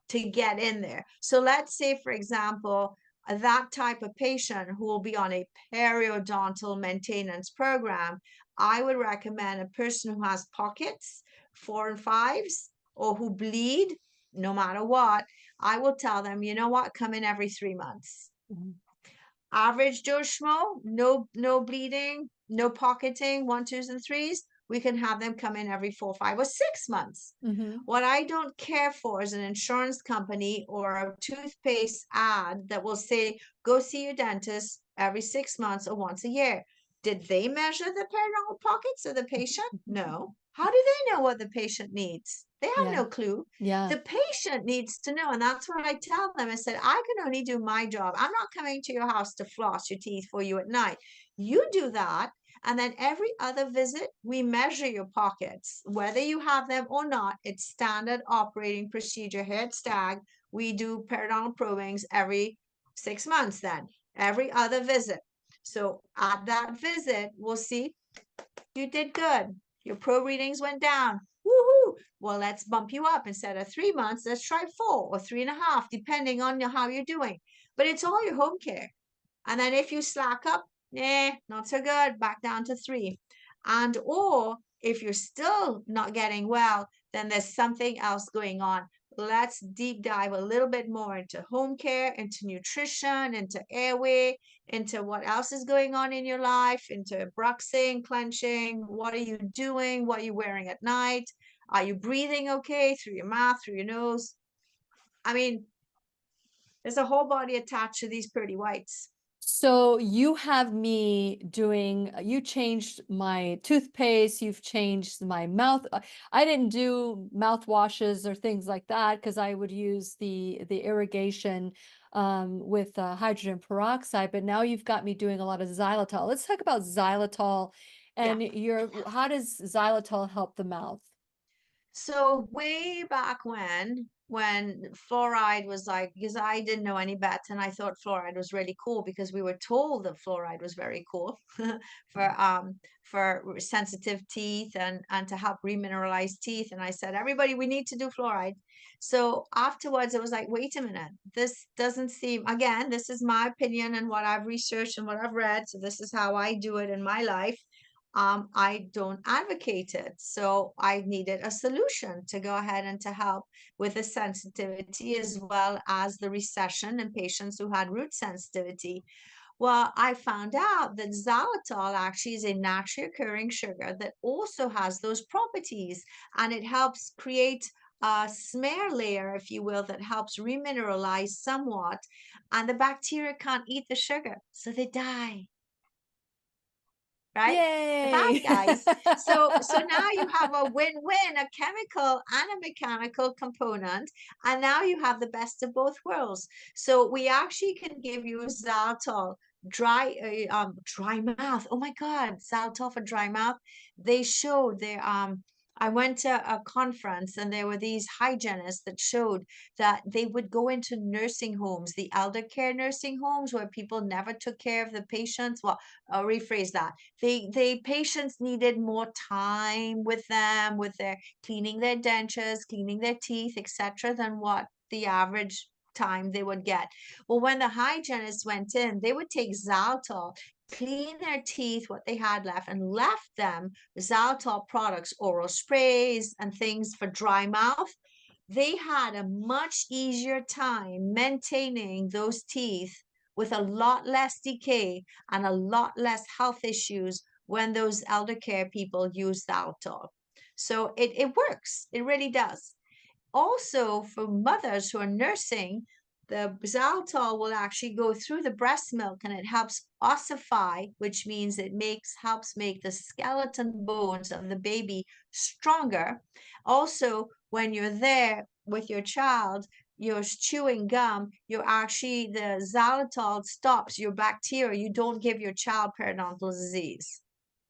to get in there. So let's say, for example, that type of patient who will be on a periodontal maintenance program, I would recommend a person who has pockets, 4 and 5s, or who bleed no matter what. I will tell them, you know what, come in every 3 months. Mhm. Average Joe Schmo, no bleeding, no pocketing, 1, 2s, and 3s. We can have them come in every 4, 5, or 6 months. Mhm. What I don't care for is an insurance company or a toothpaste ad that will say, go see your dentist every 6 months or once a year. Did they measure the periodontal pockets of the patient? No. How do they know what the patient needs? They have Yeah. no clue. Yeah. The patient needs to know. And that's what I tell them. I said, I can only do my job. I'm not coming to your house to floss your teeth for you at night. You do that. And then every other visit, we measure your pockets, whether you have them or not. It's standard operating procedure here at Stagg. We do periodontal probings every 6 months, then every other visit. So at that visit, we'll see you did good. Your pro readings went down. Woohoo! Well, let's bump you up. Instead of 3 months, let's try 4 or 3.5, depending on how you're doing. But it's all your home care. And then if you slack up, not so good, back down to 3. And or if you're still not getting well, then there's something else going on. Let's deep dive a little bit more into home care, into nutrition, into airway, into what else is going on in your life, into bruxing, clenching. What are you doing? What are you wearing at night? Are you breathing okay through your mouth, through your nose? I mean, there's a whole body attached to these pretty whites. So you have me doing, you changed my toothpaste, you've changed my mouth. I didn't do mouthwashes or things like that because I would use the irrigation with hydrogen peroxide, but now you've got me doing a lot of xylitol. Let's talk about xylitol Yeah. and how does xylitol help the mouth? So way back when fluoride was like, because I didn't know any better, and I thought fluoride was really cool because we were told that fluoride was very cool for sensitive teeth and to help remineralize teeth. And I said, everybody, we need to do fluoride. So afterwards, it was like, wait a minute, this doesn't seem, again, this is my opinion and what I've researched and what I've read. So this is how I do it in my life. I don't advocate it. So I needed a solution to go ahead and to help with the sensitivity as well as the recession in patients who had root sensitivity. Well, I found out that xylitol actually is a naturally occurring sugar that also has those properties, and it helps create a smear layer, if you will, that helps remineralize somewhat, and the bacteria can't eat the sugar, so they die. Right? The bad Yay! guys. So now you have a win-win, a chemical and a mechanical component, and now you have the best of both worlds. So we actually can give you xylitol dry mouth. Oh my God, xylitol for dry mouth. They showed I went to a conference and there were these hygienists that showed that they would go into nursing homes, the elder care nursing homes where people never took care of the patients. Well, I'll rephrase that. They patients needed more time with them, with their cleaning their dentures, cleaning their teeth, etc., than what the average time they would get. Well, when the hygienists went in, they would take xylitol, clean their teeth, what they had left, and left them xylitol products, oral sprays, and things for dry mouth. They had a much easier time maintaining those teeth with a lot less decay and a lot less health issues when those elder care people use xylitol. So it works. It really does. Also, for mothers who are nursing, the xylitol will actually go through the breast milk and it helps ossify, which means it helps make the skeleton bones of the baby stronger. Also, when you're there with your child, you're chewing gum, the xylitol stops your bacteria. You don't give your child periodontal disease,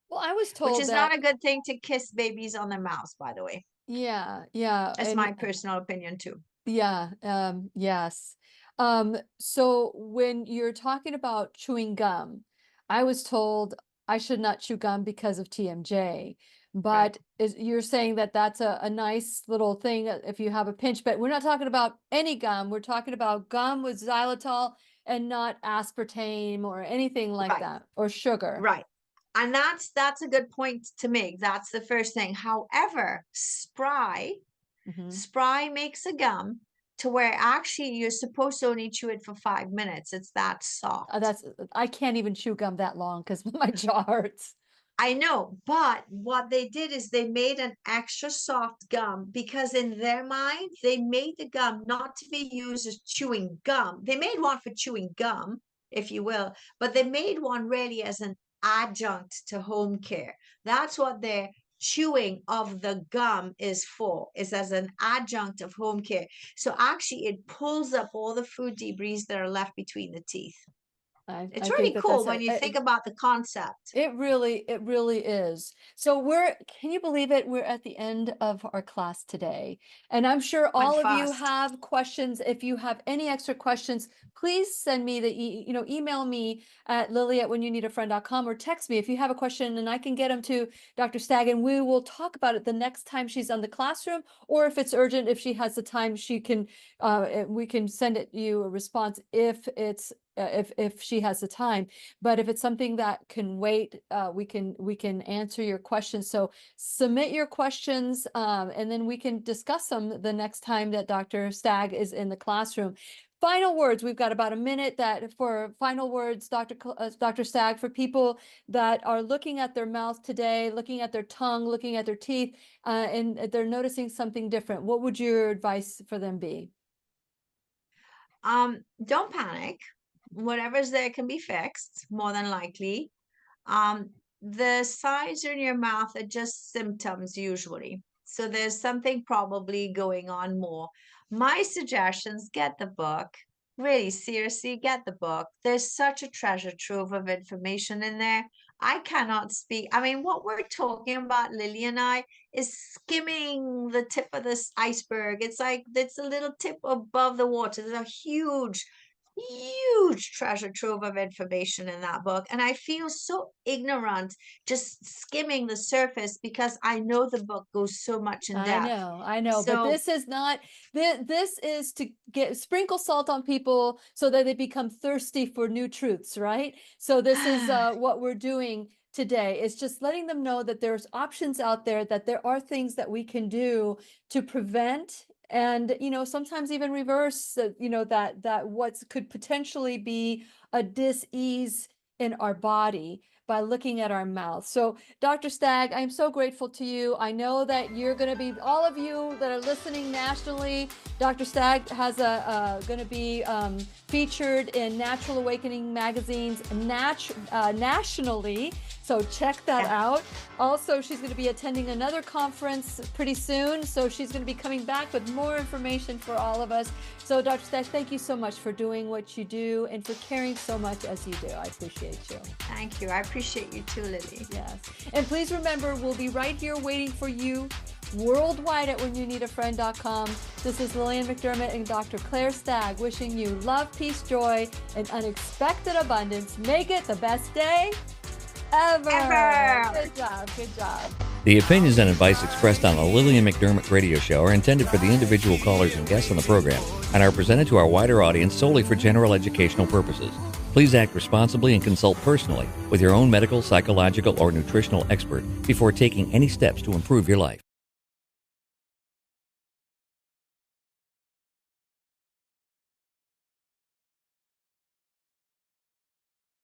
Well, I was which told is that, not a good thing to kiss babies on their mouths, by the way. yeah, yeah, That's and my personal opinion too. yeah, yes. So when you're talking about chewing gum, I was told I should not chew gum because of TMJ. Right. But you're saying that that's a nice little thing if you have a pinch, but we're not talking about any gum. We're talking about gum with xylitol and not aspartame or anything like Right. that, or sugar. Right. And that's a good point to make. That's the first thing. However, Hmm. spry makes a gum to where actually you're supposed to only chew it for 5 minutes. It's that soft. I can't even chew gum that long because my jaw hurts. I know, but what they did is they made an extra soft gum because in their mind, they made the gum not to be used as chewing gum. They made one for chewing gum, if you will, but they made one really as an adjunct to home care. That's what their chewing of the gum is for, is as an adjunct of home care. So actually it pulls up all the food debris that are left between the teeth. I It's think really that cool that's when you think about the concept. it really is. So can you believe it? We're at the end of our class today. And I'm sure Went all of you fast. have questions. If you have any extra questions, please send me email me at lily@whenyouneedafriend.com or text me if you have a question and I can get them to Dr. Stagg and we will talk about it the next time she's on the classroom, or if it's urgent, if she has the time, we can send you a response if she has the time. But if it's something that can wait, we can answer your questions. So submit your questions, and then we can discuss them the next time that Dr. Stagg is in the classroom. Final words. We've got about a minute for final words, Dr. Stagg, for people that are looking at their mouth today, looking at their tongue, looking at their teeth, and they're noticing something different. What would your advice for them be? Don't panic. Whatever's there can be fixed, more than likely. Um, the signs in your mouth are just symptoms usually. So there's something probably going on more. My suggestions, get the book. Really, seriously, get the book. There's such a treasure trove of information in there. I cannot speak. I mean, what we're talking about, Lily and I, is skimming the tip of this iceberg. It's like it's a little tip above the water. There's a huge treasure trove of information in that book. And I feel so ignorant just skimming the surface because I know the book goes so much in depth. I know, but So, this is not, this is to sprinkle salt on people so that they become thirsty for new truths, right? So this is what we're doing today. It's just letting them know that there's options out there, that there are things that we can do to prevent and, sometimes even reverse, that what could potentially be a dis-ease in our body by looking at our mouth. So Dr. Stagg, I'm so grateful to you. I know that you're going to be, all of you that are listening nationally, Dr. Stagg has going to be featured in Natural Awakening magazines nationally. So check that out. Also, she's going to be attending another conference pretty soon. So she's going to be coming back with more information for all of us. So Dr. Stagg, thank you so much for doing what you do and for caring so much as you do. I appreciate you. thank you. I appreciate you too, Lily. Yes. And please remember, we'll be right here waiting for you worldwide at whenyouneedafriend.com. This is Lillian McDermott and Dr. Claire Stagg wishing you love, peace, joy, and unexpected abundance. Make it the best day ever. Good job. Good job. The opinions and advice expressed on the Lillian McDermott radio show are intended for the individual callers and guests on the program and are presented to our wider audience solely for general educational purposes. Please act responsibly and consult personally with your own medical, psychological, or nutritional expert before taking any steps to improve your life.